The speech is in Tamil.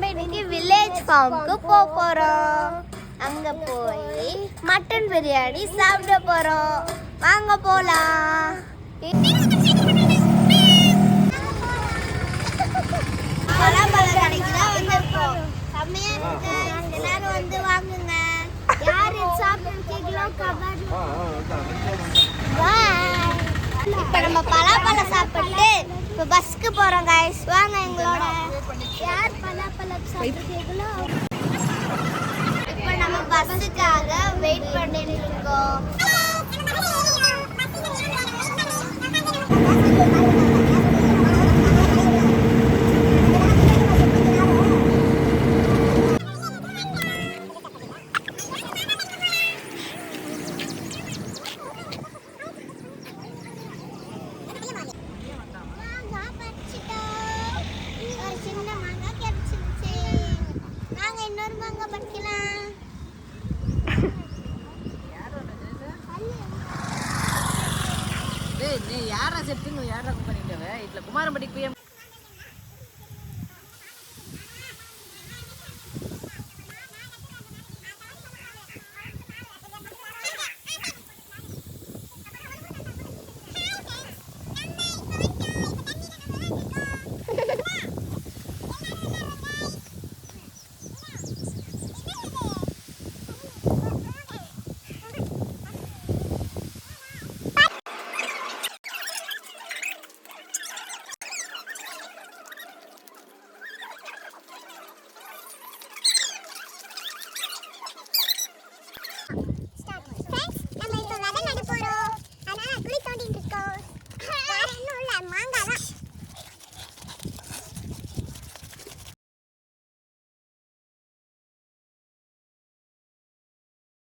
நம்ம இன்னைக்கு வில்லேஜ் ஃபார்முக்கு போறோம். அங்க போய் மட்டன் பிரியாணி சாப்பிட போறோம். வாங்க போலாம். பலாப்பழம் கடைக்கு தான் வந்திருக்கோம். செம்மையா இருக்கு. எல்லாரும் வந்து வாங்குங்க. யார் சாப்பிடுறீங்களோ கமெண்ட் இப்ப நம்ம பலாப்பழம் சாப்பிட்டு இப்ப பஸ்க்கு போறோம் गाइस. வாங்க எங்களோட. யார் பலாப்பழம் சாப்பிடுறீங்களோ இப்ப நம்ம பஸ்ஸுக்காக வெயிட் பண்ணிட்டு இருக்கோம்.